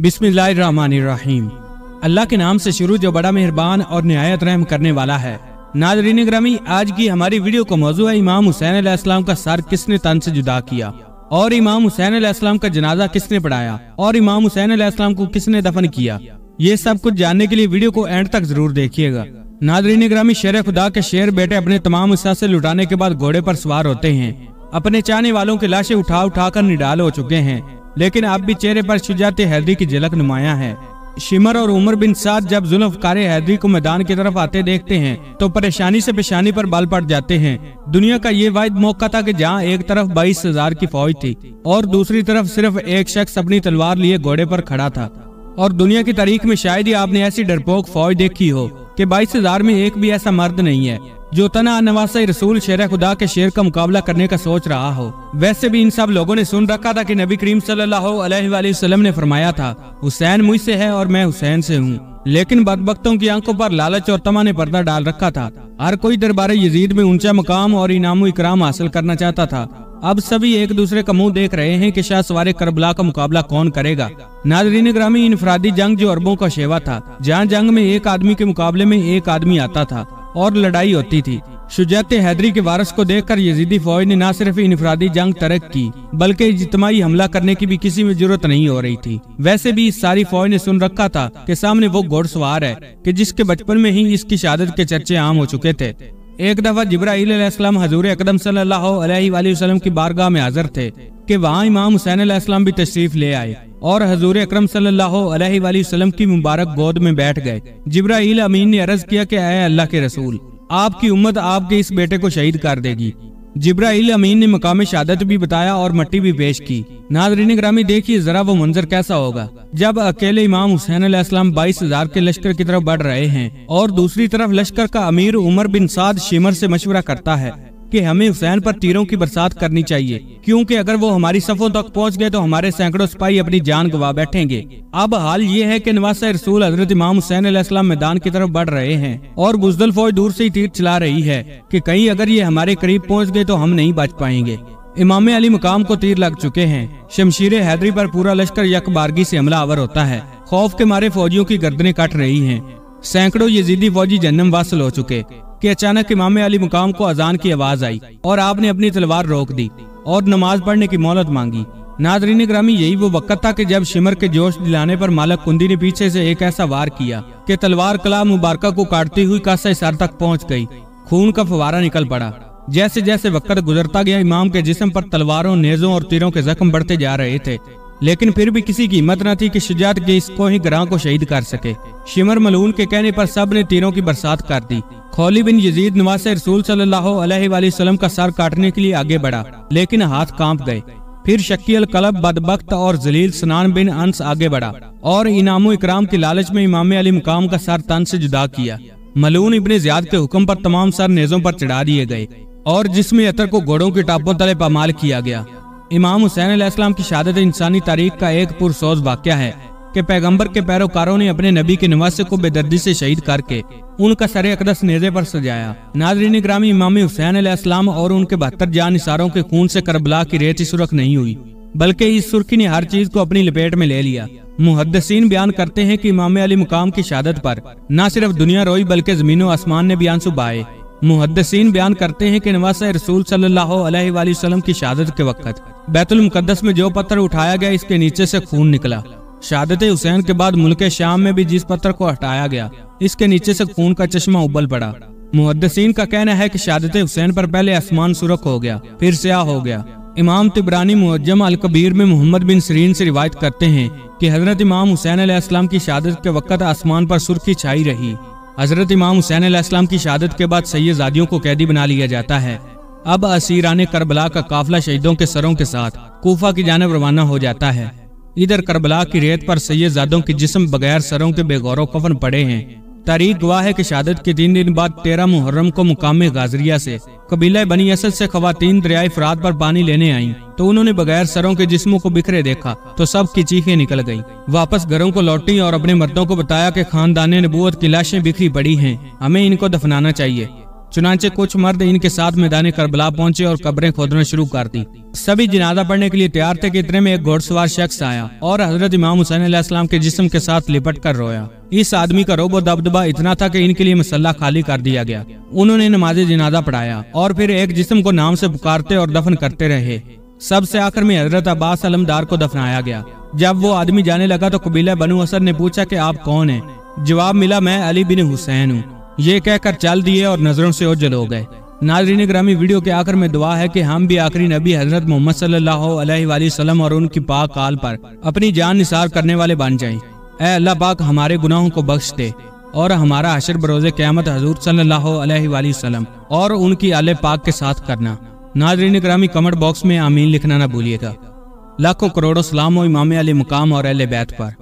बिस्मिल्लाहिर्रहमानिर्रहीम। अल्लाह के नाम से शुरू जो बड़ा मेहरबान और निहायत रहम करने वाला है। नाज़रीन ग्रामी, आज की हमारी वीडियो का मौजू है इमाम हुसैन अलैहिस्सलाम का सर किसने तन से जुदा किया और इमाम हुसैन अलैहिस्सलाम का जनाजा किसने पढ़ाया और इमाम हुसैन अलैहिस्सलाम को किसने दफन किया। ये सब कुछ जानने के लिए वीडियो को एंड तक जरूर देखिएगा। नाज़रीन ग्रामी, शेर खुदा के शेर बेटे अपने तमाम हिस्सा से लुटाने के बाद घोड़े पर सवार होते हैं। अपने चाहने वालों की लाशें उठा उठा कर निडाल हो चुके हैं, लेकिन अब भी चेहरे पर शुजात हैदरी की झलक नुमाया है। शिमर और उमर बिन साद जब जुल्फ़कार हैदरी को मैदान की तरफ आते देखते हैं तो परेशानी से पेशानी पर बाल पड़ जाते हैं। दुनिया का ये वाहिद मौका था कि जहां एक तरफ 22,000 की फौज थी और दूसरी तरफ सिर्फ एक शख्स अपनी तलवार लिए घोड़े पर खड़ा था। और दुनिया की तारीख में शायद ही आपने ऐसी डरपोक फौज देखी हो कि 22,000 में एक भी ऐसा मर्द नहीं है जो तना नवासे रसूल शेर खुदा के शेर का मुकाबला करने का सोच रहा हो। वैसे भी इन सब लोगों ने सुन रखा था कि नबी करीम सल्लल्लाहु अलैहि वसल्लम ने फरमाया था, हुसैन मुझसे है और मैं हुसैन से हूँ। लेकिन बदबख्तों की आंखों पर लालच और तमा ने पर्दा डाल रखा था। हर कोई दरबार यजीद में ऊंचा मकाम और इनाम इकराम हासिल करना चाहता था। अब सभी एक दूसरे का मुंह देख रहे हैं कि शाह सवारे करबला का मुकाबला कौन करेगा। नाज़रीन ग्रामी, इनफरादी जंग जो अरबों का शेवा था, जहाँ जंग में एक आदमी के मुकाबले में एक आदमी आता था और लड़ाई होती थी। शुजात हैदरी के वारस को देखकर यजीदी फौज ने न सिर्फ इनफरादी जंग तरक की बल्कि इज्तिमाई हमला करने की भी किसी में जरूरत नहीं हो रही थी। वैसे भी इस सारी फौज ने सुन रखा था कि सामने वो घोड़सवार है कि जिसके बचपन में ही इसकी शहादत के चर्चे आम हो चुके थे। एक दफा जिब्राईल अलैहिस्सलाम हजूर अकरम सल्लल्लाहु अलैहि वसल्लम की बारगाह में हाजिर थे कि वहाँ इमाम हुसैन अलैहिस्सलाम भी तशरीफ ले आए और हजूर अकरम सल्लल्लाहु अलैहि वसल्लम की मुबारक गोद में बैठ गए। जिब्राईल अमीन ने अर्ज किया कि ऐ अल्लाह के रसूल, आपकी उम्मत आपके इस बेटे को शहीद कर देगी। जिब्राईल अमीन ने मकाम शहादत भी बताया और मट्टी भी पेश की। नाज़रीन ग्रामी, देखिए जरा वो मंजर कैसा होगा जब अकेले इमाम हुसैन अलैहिस्सलाम 22,000 के लश्कर की तरफ बढ़ रहे हैं और दूसरी तरफ लश्कर का अमीर उमर बिन साद शिमर से मशवरा करता है कि हमें हुसैन पर तीरों की बरसात करनी चाहिए, क्योंकि अगर वो हमारी सफों तक पहुंच गए तो हमारे सैकड़ों सिपाही अपनी जान गवा बैठेंगे। अब हाल ये है कि नवासे रसूल हजरत इमाम हुसैन अलैहिस्सलाम मैदान की तरफ बढ़ रहे हैं और बुज़दिल फौज दूर से ही तीर चला रही है कि कहीं अगर ये हमारे करीब पहुंच गए तो हम नहीं बच पाएंगे। इमाम अली मुकाम को तीर लग चुके हैं। शमशीर हैदरी पर पूरा लश्कर यकबारगी से हमला आवर होता है। खौफ के मारे फौजियों की गर्दनें कट रही हैं। सैकड़ों यजीदी फौजी जहन्नम वासिल हो चुके कि अचानक इमाम अली मुकाम को अजान की आवाज आई और आपने अपनी तलवार रोक दी और नमाज पढ़ने की मोहलत मांगी। नाज़रीन ग्रामी, यही वो वक्त था कि जब शिमर के जोश दिलाने पर मालक कुंदी ने पीछे से एक ऐसा वार किया कि तलवार कला मुबारका को काटती हुई कासा सर तक पहुंच गई। खून का फवारा निकल पड़ा। जैसे जैसे वक्त गुजरता गया, इमाम के जिस्म पर तलवारों, नेजों और तीरों के जख्म बढ़ते जा रहे थे, लेकिन फिर भी किसी की हिम्मत न थी कि शुजात के इस कोही ग्रां को शहीद कर सके। शिमर मलून के कहने पर सब ने तीरों की बरसात कर दी। खौली बिन यजीद नवासे रसूल सल्लल्लाहु अलैहि वसल्लम का सर काटने के लिए आगे बढ़ा, लेकिन हाथ कांप गए। फिर शक्की अल कलब बदबख्त और जलील सनान बिन अंस आगे बढ़ा और इनामो इकराम की लालच में इमाम अली मुकाम का सर तन से जुदा किया। मलून इब्ने ज़ियाद के हुक्म पर तमाम सर नेजों पर चढ़ा दिए गए और जिसमें अतर को घोड़ों के टापों तले पामाल किया गया। इमाम हुसैन अलैहिस्सलाम की शहादत इंसानी तारीख का एक पुरसोज वाक़या है कि पैगंबर के पैरोकारों ने अपने नबी के नवासे को बेदर्दी से शहीद करके उनका सरे अक़दस नेज़े पर सजाया। नाज़रीन ग्रामी, इमाम हुसैन अलैहिस्सलाम और उनके 72 जानिसारों के खून से करबला की रेत सुर्ख नहीं हुई, बल्कि इस सुर्खी ने हर चीज को अपनी लपेट में ले लिया। मुहद्दिसीन बयान करते हैं कि इमाम अली मुकाम की शहादत पर न सिर्फ दुनिया रोई बल्कि जमीनो आसमान ने भी आंसू बहाए। मुहद्दिसीन बयान करते हैं कि नवासे रसूल सल्लल्लाहु अलैहि वसल्लम की शहादत के वक्त बैतुल मुकद्दस में जो पत्थर उठाया गया, इसके नीचे से खून निकला। शहादत हुसैन के बाद मुल्क शाम में भी जिस पत्थर को हटाया गया, इसके नीचे से खून का चश्मा उबल पड़ा। मुहद्दिसीन का कहना है कि शहादत हुसैन पर पहले आसमान सुर्ख हो गया, फिर स्याह हो गया। इमाम तिबरानी मुअज्जम अल कबीर में मोहम्मद बिन सीरीन से रिवायत करते हैं कि हजरत इमाम हुसैन अलैहिस्सलाम की शहादत के वक्त आसमान पर सुर्खी छाई रही। हजरत इमाम हुसैन अलैहिस्सलाम की शहादत के बाद सैयदादियों को कैदी बना लिया जाता है। अब असीराने करबला का काफिला शहीदों के सरों के साथ कूफा की जानिब रवाना हो जाता है। इधर करबला की रेत पर सैयदादों के जिस्म बगैर सरों के बेगौरों कफन पड़े हैं। तारीख गवाह है कि शहादत के 3 दिन बाद 13 मुहर्रम को मुकाम गाजरिया से कबीला बनी असद से खवातीन दरियाए फरात पर पानी लेने आईं, तो उन्होंने बगैर सरों के जिस्मों को बिखरे देखा तो सब की चीखें निकल गईं। वापस घरों को लौटी और अपने मर्दों को बताया कि खानदान नबूवत की लाशें बिखरी पड़ी हैं, हमें इनको दफनाना चाहिए। चुनाचे कुछ मर्द इनके साथ मैदान करबला पहुंचे और कब्रें खोदना शुरू कर दी। सभी जनाजा पढ़ने के लिए तैयार थे कि इतने में एक घोड़सवार शख्स आया और हजरत इमाम हुसैन अलैहिस्सलाम के जिस्म के साथ लिपट कर रोया। इस आदमी का रोब दबदबा इतना था कि इनके लिए मसल्ला खाली कर दिया गया। उन्होंने नमाज जनाजा पढ़ाया और फिर एक जिस्म को नाम से पुकारते और दफन करते रहे। सबसे आखिर में हजरत अब्बास अलमदार को दफनाया गया। जब वो आदमी जाने लगा तो कबीला बनु असद ने पूछा कि आप कौन हैं? जवाब मिला, मैं अली बिन हुसैन हूँ। ये कहकर चल दिए और नजरों से ओझल हो गए। नाज़रीन ग्रामी, वीडियो के आखिर में दुआ है कि हम भी आखिरी नबी हजरत मोहम्मद सल्लल्लाहु अलैहि वसल्लम और उनकी पाक आल पर अपनी जान निसार करने वाले बन जाएं। ऐ अल्लाह पाक हमारे गुनाहों को बख्श दे और हमारा हशर बरोज़े क़यामत हजूर सल्लल्लाहु अलैहि वसल्लम और उनकी आले पाक के साथ करना। नाज़रीन ग्रामी, कमेंट बॉक्स में आमीन लिखना ना भूलिएगा। लाखों करोड़ों सलाम हो इमाम अली मुकाम और अहले बैत पर।